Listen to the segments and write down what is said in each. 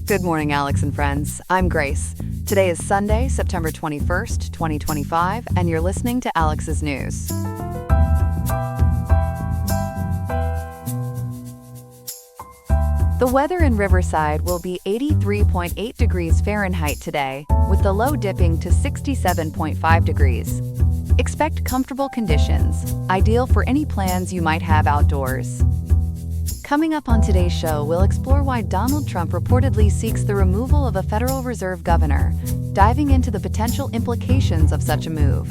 Good morning, Alex and friends. I'm Grace. Today is Sunday, September 21st, 2025, and you're listening to Alex's News. The weather in Riverside will be 83.8 degrees Fahrenheit today, with the low dipping to 67.5 degrees. Expect comfortable conditions, ideal for any plans you might have outdoors. Coming up on today's show, we'll explore why Donald Trump reportedly seeks the removal of a Federal Reserve governor, diving into the potential implications of such a move.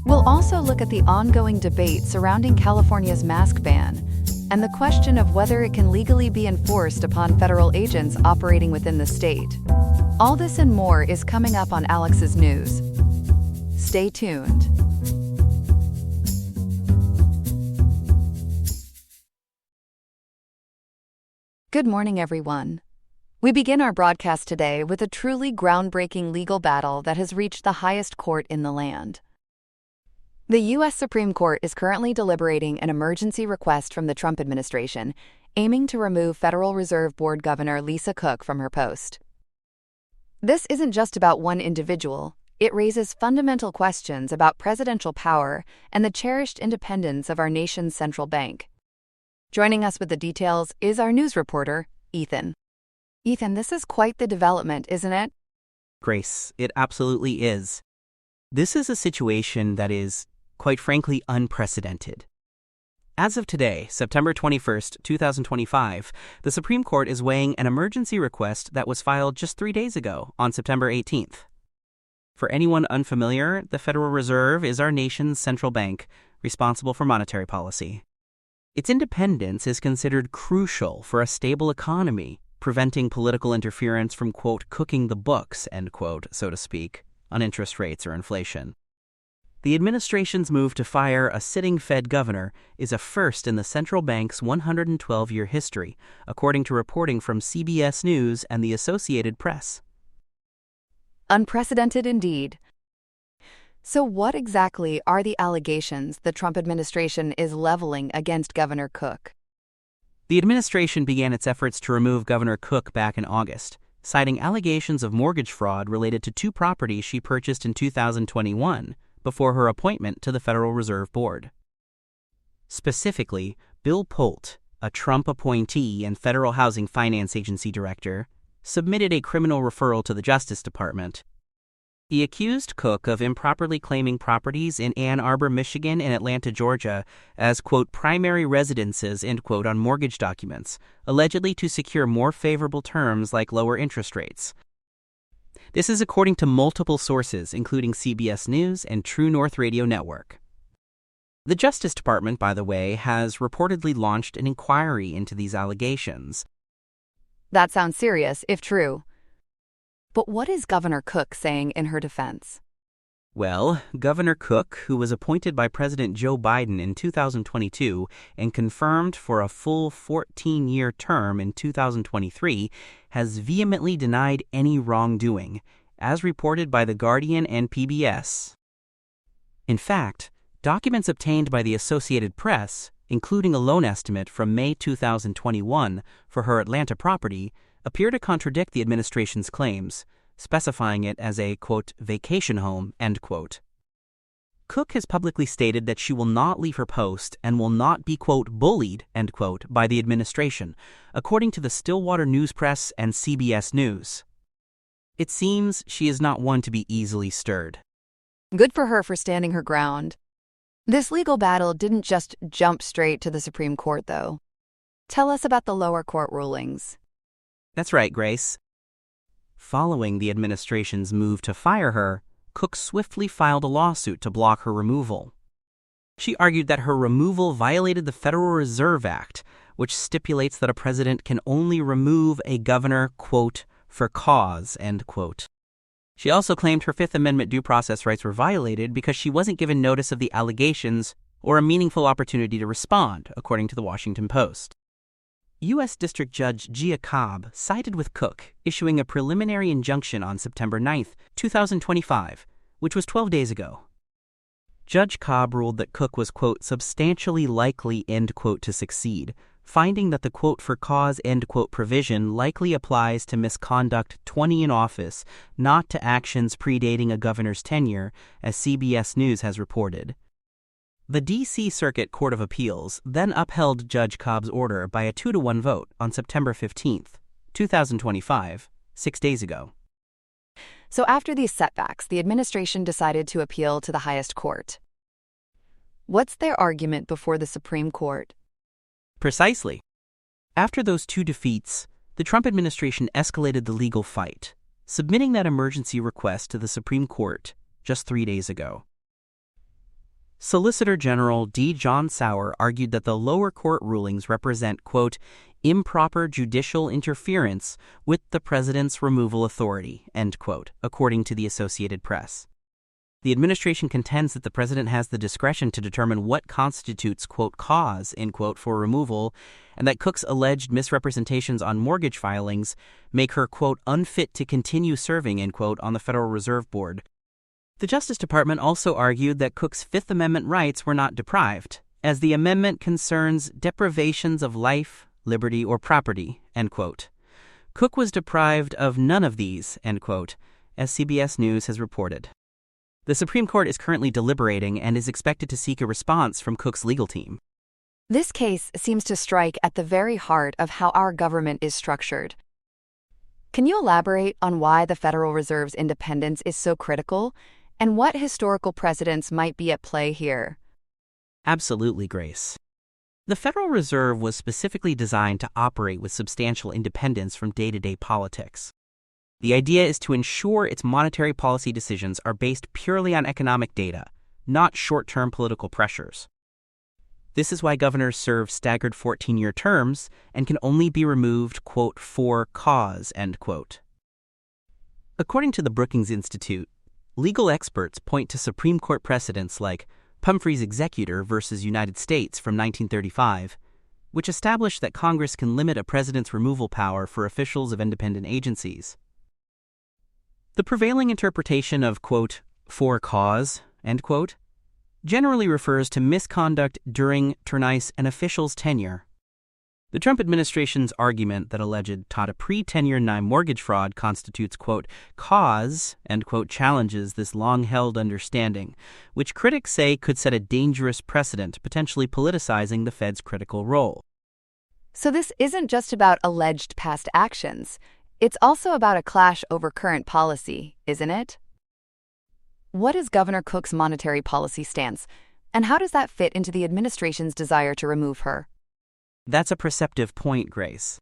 We'll also look at the ongoing debate surrounding California's mask ban and the question of whether it can legally be enforced upon federal agents operating within the state. All this and more is coming up on Alex's News. Stay tuned. Good morning, everyone. We begin our broadcast today with a truly groundbreaking legal battle that has reached the highest court in the land. The U.S. Supreme Court is currently deliberating an emergency request from the Trump administration, aiming to remove Federal Reserve Board Governor Lisa Cook from her post. This isn't just about one individual. It raises fundamental questions about presidential power and the cherished independence of our nation's central bank. Joining us with the details is our news reporter, Ethan. Ethan, this is quite the development, isn't it? Grace, it absolutely is. This is a situation that is, quite frankly, unprecedented. As of today, September 21st, 2025, the Supreme Court is weighing an emergency request that was filed just 3 days ago, on September 18th. For anyone unfamiliar, the Federal Reserve is our nation's central bank, responsible for monetary policy. Its independence is considered crucial for a stable economy, preventing political interference from, quote, cooking the books, end quote, so to speak, on interest rates or inflation. The administration's move to fire a sitting Fed governor is a first in the central bank's 112-year history, according to reporting from CBS News and the Associated Press. Unprecedented indeed. So what exactly are the allegations the Trump administration is leveling against Governor Cook? The administration began its efforts to remove Governor Cook back in August, citing allegations of mortgage fraud related to 2 properties she purchased in 2021 before her appointment to the Federal Reserve Board. Specifically, Bill Polt, a Trump appointee and Federal Housing Finance Agency director, submitted a criminal referral to the Justice Department. He accused Cook of improperly claiming properties in Ann Arbor, Michigan and Atlanta, Georgia as, quote, primary residences, end quote, on mortgage documents, allegedly to secure more favorable terms like lower interest rates. This is according to multiple sources, including CBS News and True North Radio Network. The Justice Department, by the way, has reportedly launched an inquiry into these allegations. That sounds serious, if true. But what is Governor Cook saying in her defense? Well, Governor Cook, who was appointed by President Joe Biden in 2022 and confirmed for a full 14-year term in 2023, has vehemently denied any wrongdoing, as reported by The Guardian and PBS. In fact, documents obtained by the Associated Press, including a loan estimate from May 2021 for her Atlanta property, appear to contradict the administration's claims, specifying it as a, quote, vacation home, end quote. Cook has publicly stated that she will not leave her post and will not be, quote, bullied, end quote, by the administration, according to the Stillwater News Press and CBS News. It seems she is not one to be easily stirred. Good for her for standing her ground. This legal battle didn't just jump straight to the Supreme Court, though. Tell us about the lower court rulings. That's right, Grace. Following the administration's move to fire her, Cook swiftly filed a lawsuit to block her removal. She argued that her removal violated the Federal Reserve Act, which stipulates that a president can only remove a governor, quote, for cause, end quote. She also claimed her Fifth Amendment due process rights were violated because she wasn't given notice of the allegations or a meaningful opportunity to respond, according to the Washington Post. U.S. District Judge Gia Cobb sided with Cook, issuing a preliminary injunction on September 9, 2025, which was 12 days ago. Judge Cobb ruled that Cook was, quote, substantially likely, end quote, to succeed, finding that the quote for cause end quote provision likely applies to misconduct 20 in office, not to actions predating a governor's tenure, as CBS News has reported. The D.C. Circuit Court of Appeals then upheld Judge Cobb's order by a 2-to-1 vote on September 15, 2025, 6 days ago. So after these setbacks, the administration decided to appeal to the highest court. What's their argument before the Supreme Court? Precisely. After those two defeats, the Trump administration escalated the legal fight, submitting that emergency request to the Supreme Court just 3 days ago. Solicitor General D. John Sauer argued that the lower court rulings represent, quote, improper judicial interference with the president's removal authority, end quote, according to the Associated Press. The administration contends that the president has the discretion to determine what constitutes, quote, cause, end quote, for removal, and that Cook's alleged misrepresentations on mortgage filings make her, quote, unfit to continue serving, end quote, on the Federal Reserve Board. The Justice Department also argued that Cook's Fifth Amendment rights were not deprived, as the amendment concerns deprivations of life, liberty, or property, end quote. Cook was deprived of none of these, end quote, as CBS News has reported. The Supreme Court is currently deliberating and is expected to seek a response from Cook's legal team. This case seems to strike at the very heart of how our government is structured. Can you elaborate on why the Federal Reserve's independence is so critical, and what historical precedents might be at play here? Absolutely, Grace. The Federal Reserve was specifically designed to operate with substantial independence from day-to-day politics. The idea is to ensure its monetary policy decisions are based purely on economic data, not short-term political pressures. This is why governors serve staggered 14-year terms and can only be removed, quote, for cause, end quote. According to the Brookings Institute, legal experts point to Supreme Court precedents like Pumphrey's Executor versus United States from 1935, which established that Congress can limit a president's removal power for officials of independent agencies. The prevailing interpretation of, quote, for cause, end quote, generally refers to misconduct during an official's tenure. The Trump administration's argument that alleged Tata pre-tenure mortgage fraud constitutes, quote, cause, end quote, challenges this long-held understanding, which critics say could set a dangerous precedent, potentially politicizing the Fed's critical role. So this isn't just about alleged past actions. It's also about a clash over current policy, isn't it? What is Governor Cook's monetary policy stance, and how does that fit into the administration's desire to remove her? That's a perceptive point, Grace.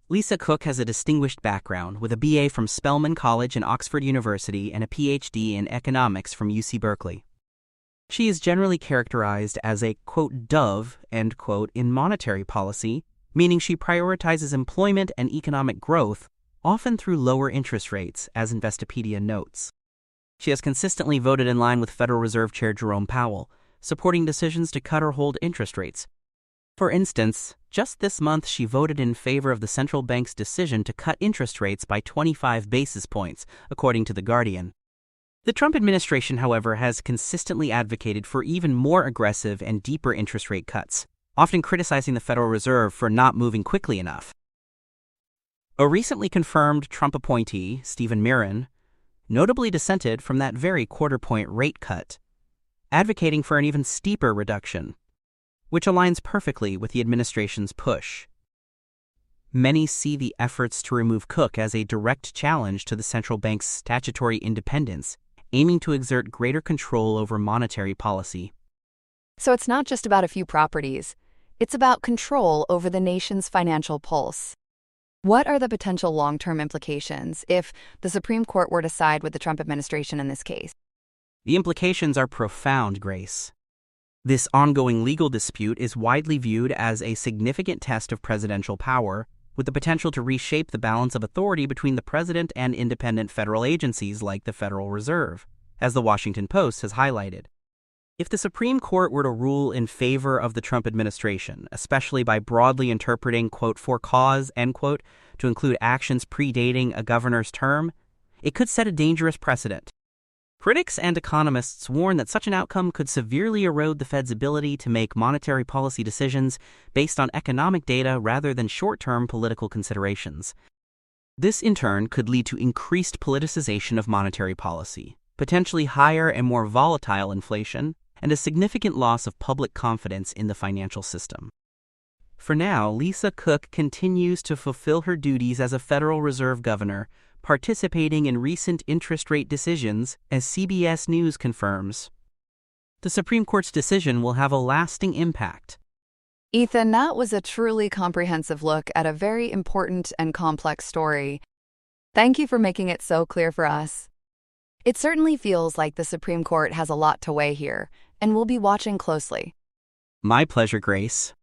Lisa Cook has a distinguished background with a BA from Spelman College and Oxford University and a PhD in economics from UC Berkeley. She is generally characterized as a, quote, dove, end quote, in monetary policy, meaning she prioritizes employment and economic growth, often through lower interest rates, as Investopedia notes. She has consistently voted in line with Federal Reserve Chair Jerome Powell, supporting decisions to cut or hold interest rates. For instance, just this month she voted in favor of the central bank's decision to cut interest rates by 25 basis points, according to The Guardian. The Trump administration, however, has consistently advocated for even more aggressive and deeper interest rate cuts, often criticizing the Federal Reserve for not moving quickly enough. A recently confirmed Trump appointee, Stephen Mirren, notably dissented from that very quarter-point rate cut, advocating for an even steeper reduction, which aligns perfectly with the administration's push. Many see the efforts to remove Cook as a direct challenge to the central bank's statutory independence, aiming to exert greater control over monetary policy. So it's not just about a few properties. It's about control over the nation's financial pulse. What are the potential long-term implications if the Supreme Court were to side with the Trump administration in this case? The implications are profound, Grace. This ongoing legal dispute is widely viewed as a significant test of presidential power, with the potential to reshape the balance of authority between the president and independent federal agencies like the Federal Reserve, as the Washington Post has highlighted. If the Supreme Court were to rule in favor of the Trump administration, especially by broadly interpreting, quote, for cause, end quote, to include actions predating a governor's term, it could set a dangerous precedent. Critics and economists warn that such an outcome could severely erode the Fed's ability to make monetary policy decisions based on economic data rather than short-term political considerations. This, in turn, could lead to increased politicization of monetary policy, potentially higher and more volatile inflation, and a significant loss of public confidence in the financial system. For now, Lisa Cook continues to fulfill her duties as a Federal Reserve governor, participating in recent interest rate decisions, as CBS News confirms. The Supreme Court's decision will have a lasting impact. Ethan, that was a truly comprehensive look at a very important and complex story. Thank you for making it so clear for us. It certainly feels like the Supreme Court has a lot to weigh here, and we'll be watching closely. My pleasure, Grace.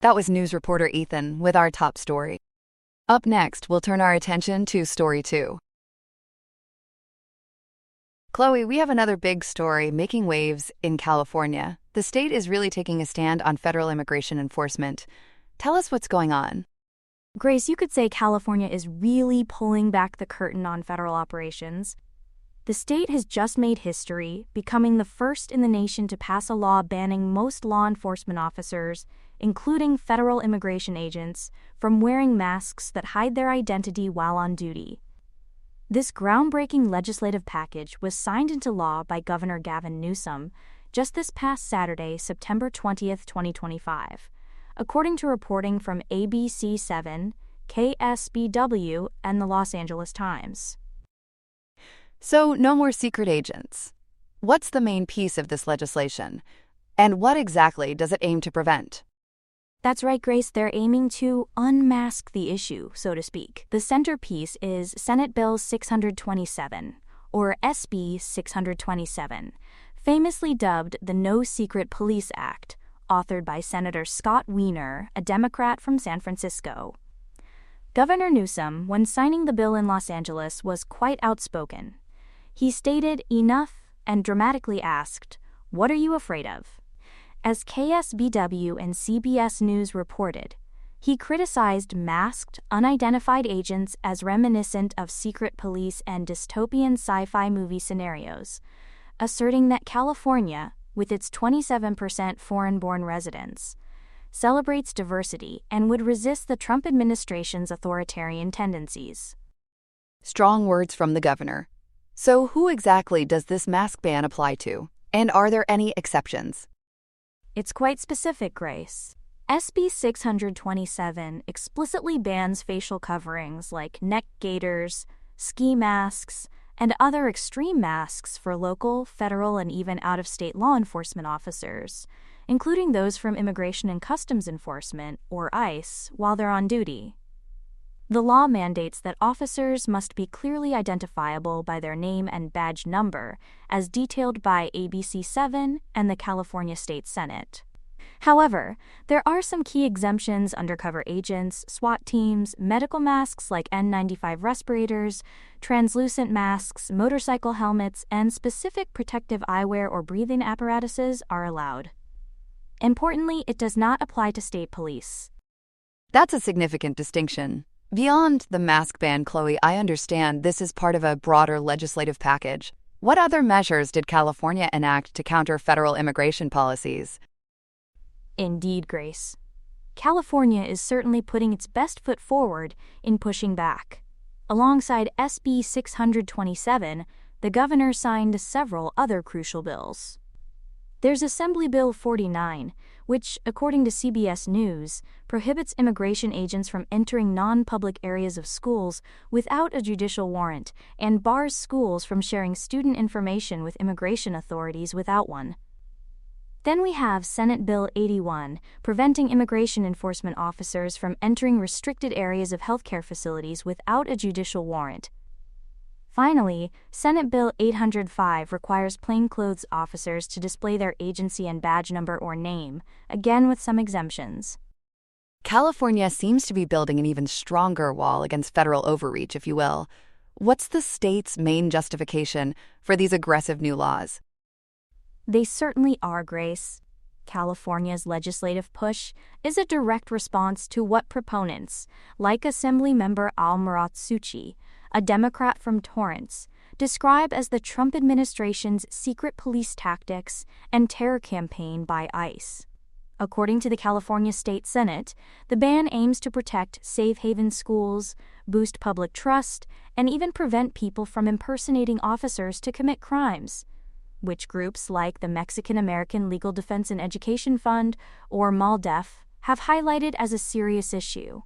That was news reporter Ethan with our top story. Up next, we'll turn our attention to Story 2. Chloe, we have another big story making waves in California. The state is really taking a stand on federal immigration enforcement. Tell us what's going on. Grace, you could say California is really pulling back the curtain on federal operations. The state has just made history, becoming the first in the nation to pass a law banning most law enforcement officers, including federal immigration agents, from wearing masks that hide their identity while on duty. This groundbreaking legislative package was signed into law by Governor Gavin Newsom just this past Saturday, September 20th, 2025, according to reporting from ABC7, KSBW, and the Los Angeles Times. So, no more secret agents. What's the main piece of this legislation? And what exactly does it aim to prevent? That's right, Grace. They're aiming to unmask the issue, so to speak. The centerpiece is Senate Bill 627, or SB 627, famously dubbed the No Secret Police Act, authored by Senator Scott Wiener, a Democrat from San Francisco. Governor Newsom, when signing the bill in Los Angeles, was quite outspoken. He stated enough and dramatically asked, "What are you afraid of?" As KSBW and CBS News reported, he criticized masked, unidentified agents as reminiscent of secret police and dystopian sci-fi movie scenarios, asserting that California, with its 27% foreign-born residents, celebrates diversity and would resist the Trump administration's authoritarian tendencies. Strong words from the governor. So who exactly does this mask ban apply to? And are there any exceptions? It's quite specific, Grace. SB 627 explicitly bans facial coverings like neck gaiters, ski masks, and other extreme masks for local, federal, and even out-of-state law enforcement officers, including those from Immigration and Customs Enforcement, or ICE, while they're on duty. The law mandates that officers must be clearly identifiable by their name and badge number, as detailed by ABC 7 and the California State Senate. However, there are some key exemptions: undercover agents, SWAT teams, medical masks like N95 respirators, translucent masks, motorcycle helmets, and specific protective eyewear or breathing apparatuses are allowed. Importantly, it does not apply to state police. That's a significant distinction. Beyond the mask ban, Chloe, I understand this is part of a broader legislative package. What other measures did California enact to counter federal immigration policies? Indeed, Grace. California is certainly putting its best foot forward in pushing back. Alongside SB 627, the governor signed several other crucial bills. There's Assembly Bill 49, which, according to CBS News, prohibits immigration agents from entering non-public areas of schools without a judicial warrant and bars schools from sharing student information with immigration authorities without one. Then we have Senate Bill 81, preventing immigration enforcement officers from entering restricted areas of healthcare facilities without a judicial warrant. Finally, Senate Bill 805 requires plainclothes officers to display their agency and badge number or name, again with some exemptions. California seems to be building an even stronger wall against federal overreach, if you will. What's the state's main justification for these aggressive new laws? They certainly are, Grace. California's legislative push is a direct response to what proponents, like Assemblymember Al Marat Suchi, a Democrat from Torrance, describe as the Trump administration's secret police tactics and terror campaign by ICE. According to the California State Senate, the ban aims to protect safe haven schools, boost public trust, and even prevent people from impersonating officers to commit crimes, which groups like the Mexican American Legal Defense and Education Fund, or MALDEF, have highlighted as a serious issue.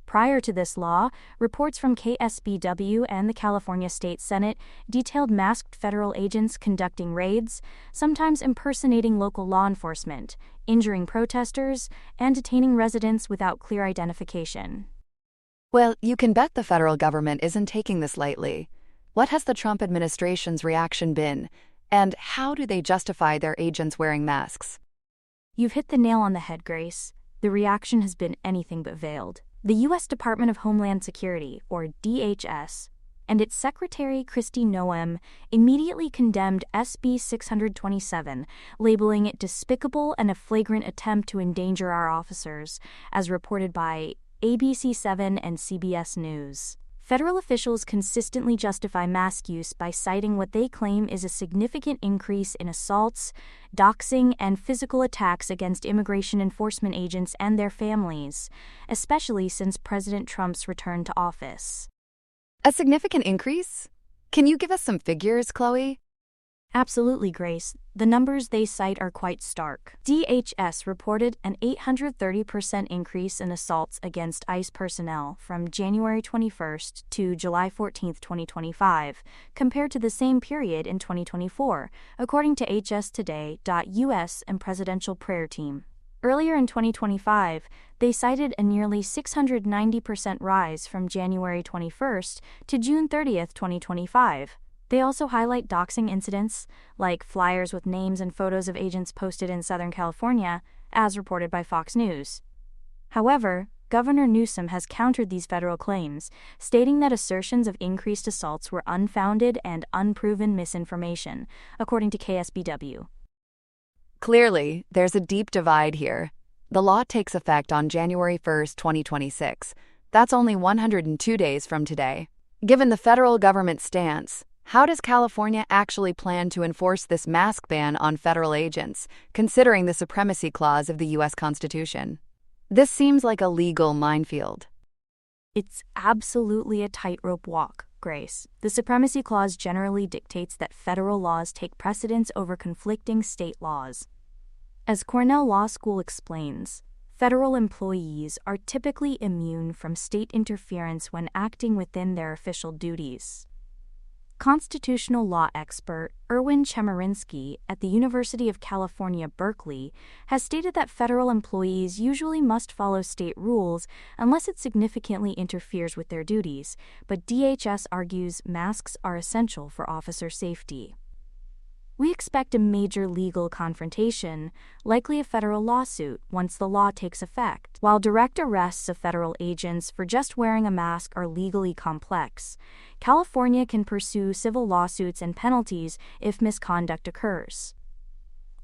Prior to this law, reports from KSBW and the California State Senate detailed masked federal agents conducting raids, sometimes impersonating local law enforcement, injuring protesters, and detaining residents without clear identification. Well, you can bet the federal government isn't taking this lightly. What has the Trump administration's reaction been, and how do they justify their agents wearing masks? You've hit the nail on the head, Grace. The reaction has been anything but veiled. The U.S. Department of Homeland Security, or DHS, and its Secretary Kristi Noem immediately condemned SB 627, labeling it despicable and a flagrant attempt to endanger our officers, as reported by ABC7 and CBS News. Federal officials consistently justify mask use by citing what they claim is a significant increase in assaults, doxing, and physical attacks against immigration enforcement agents and their families, especially since President Trump's return to office. A significant increase? Can you give us some figures, Chloe? Absolutely, Grace. The numbers they cite are quite stark. DHS reported an 830% increase in assaults against ICE personnel from January 21st to July 14th, 2025, compared to the same period in 2024, according to HStoday.us and Presidential Prayer Team. Earlier in 2025, they cited a nearly 690% rise from January 21st to June 30th, 2025. They also highlight doxing incidents, like flyers with names and photos of agents posted in Southern California, as reported by Fox News. However, Governor Newsom has countered these federal claims, stating that assertions of increased assaults were unfounded and unproven misinformation, according to KSBW. Clearly, there's a deep divide here. The law takes effect on January 1st, 2026. That's only 102 days from today. Given the federal government's stance, how does California actually plan to enforce this mask ban on federal agents, considering the supremacy clause of the U.S. Constitution? This seems like a legal minefield. It's absolutely a tightrope walk, Grace. The supremacy clause generally dictates that federal laws take precedence over conflicting state laws. As Cornell Law School explains, federal employees are typically immune from state interference when acting within their official duties. Constitutional law expert Erwin Chemerinsky at the University of California, Berkeley, has stated that federal employees usually must follow state rules unless it significantly interferes with their duties, but DHS argues masks are essential for officer safety. We expect a major legal confrontation, likely a federal lawsuit, once the law takes effect. While direct arrests of federal agents for just wearing a mask are legally complex, California can pursue civil lawsuits and penalties if misconduct occurs.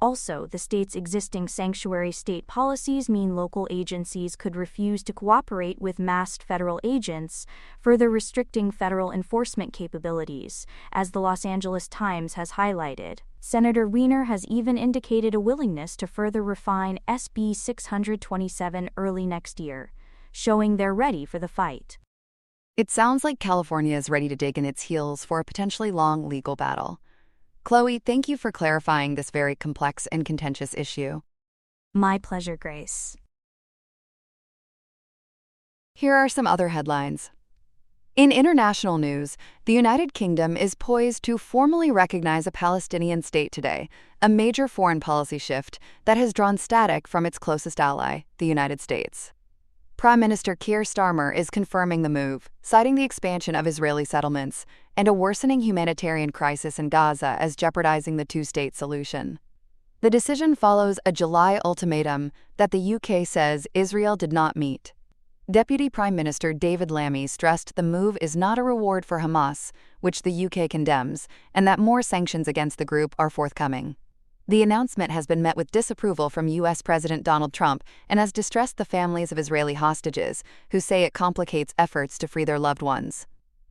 Also, the state's existing sanctuary state policies mean local agencies could refuse to cooperate with masked federal agents, further restricting federal enforcement capabilities, as the Los Angeles Times has highlighted. Senator Wiener has even indicated a willingness to further refine SB 627 early next year, showing they're ready for the fight. It sounds like California is ready to dig in its heels for a potentially long legal battle. Chloe, thank you for clarifying this very complex and contentious issue. My pleasure, Grace. Here are some other headlines. In international news, the United Kingdom is poised to formally recognize a Palestinian state today, a major foreign policy shift that has drawn static from its closest ally, the United States. Prime Minister Keir Starmer is confirming the move, citing the expansion of Israeli settlements and a worsening humanitarian crisis in Gaza as jeopardizing the two-state solution. The decision follows a July ultimatum that the UK says Israel did not meet. Deputy Prime Minister David Lammy stressed the move is not a reward for Hamas, which the UK condemns, and that more sanctions against the group are forthcoming. The announcement has been met with disapproval from U.S. President Donald Trump and has distressed the families of Israeli hostages, who say it complicates efforts to free their loved ones.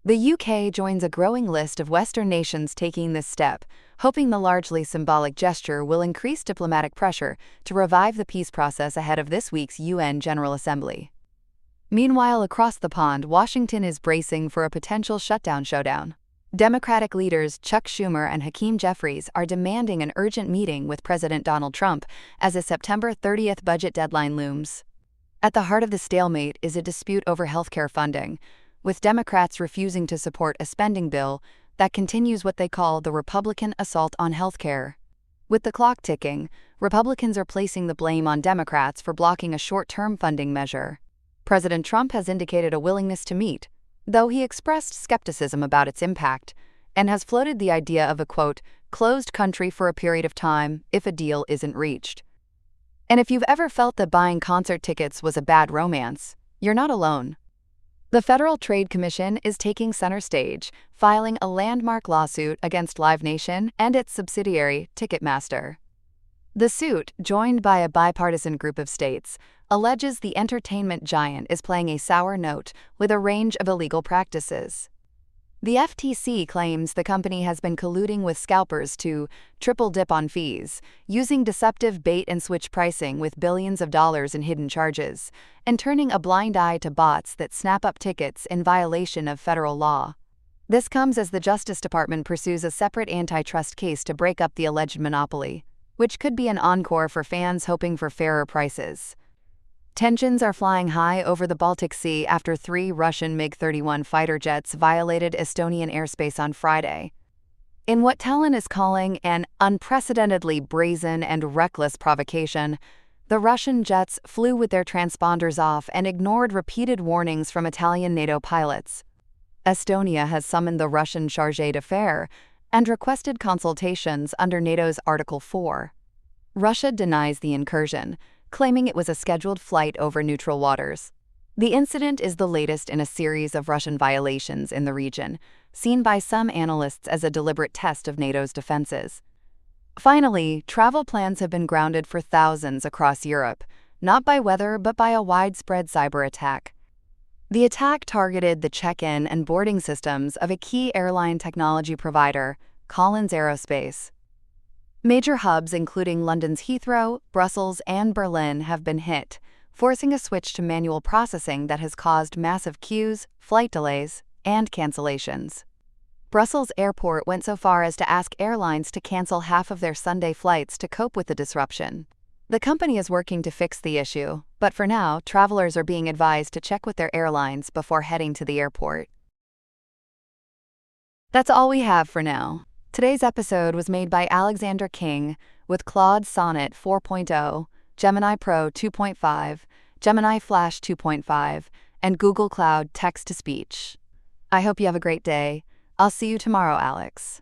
The UK joins a growing list of Western nations taking this step, hoping the largely symbolic gesture will increase diplomatic pressure to revive the peace process ahead of this week's UN General Assembly. Meanwhile, across the pond, Washington is bracing for a potential showdown. Democratic leaders Chuck Schumer and Hakeem Jeffries are demanding an urgent meeting with President Donald Trump as a September 30th budget deadline looms. At the heart of the stalemate is a dispute over healthcare funding, with Democrats refusing to support a spending bill that continues what they call the Republican assault on healthcare. With the clock ticking, Republicans are placing the blame on Democrats for blocking a short-term funding measure. President Trump has indicated a willingness to meet, though he expressed skepticism about its impact, and has floated the idea of a, quote, closed country for a period of time if a deal isn't reached. And if you've ever felt that buying concert tickets was a bad romance, you're not alone. The Federal Trade Commission is taking center stage, filing a landmark lawsuit against Live Nation and its subsidiary, Ticketmaster. The suit, joined by a bipartisan group of states, alleges the entertainment giant is playing a sour note with a range of illegal practices. The FTC claims the company has been colluding with scalpers to triple dip on fees, using deceptive bait-and-switch pricing with billions of dollars in hidden charges, and turning a blind eye to bots that snap up tickets in violation of federal law. This comes as the Justice Department pursues a separate antitrust case to break up the alleged monopoly, which could be an encore for fans hoping for fairer prices. Tensions are flying high over the Baltic Sea after 3 Russian MiG-31 fighter jets violated Estonian airspace on Friday. In what Tallinn is calling an unprecedentedly brazen and reckless provocation, the Russian jets flew with their transponders off and ignored repeated warnings from Italian NATO pilots. Estonia has summoned the Russian chargé d'affaires and requested consultations under NATO's Article 4. Russia denies the incursion, claiming it was a scheduled flight over neutral waters. The incident is the latest in a series of Russian violations in the region, seen by some analysts as a deliberate test of NATO's defenses. Finally, travel plans have been grounded for thousands across Europe, not by weather but by a widespread cyber attack. The attack targeted the check-in and boarding systems of a key airline technology provider, Collins Aerospace. Major hubs including London's Heathrow, Brussels, and Berlin have been hit, forcing a switch to manual processing that has caused massive queues, flight delays, and cancellations. Brussels Airport went so far as to ask airlines to cancel half of their Sunday flights to cope with the disruption. The company is working to fix the issue, but for now, travelers are being advised to check with their airlines before heading to the airport. That's all we have for now. Today's episode was made by Alexander King with Claude Sonnet 4.0, Gemini Pro 2.5, Gemini Flash 2.5, and Google Cloud Text-to-Speech. I hope you have a great day. I'll see you tomorrow, Alex.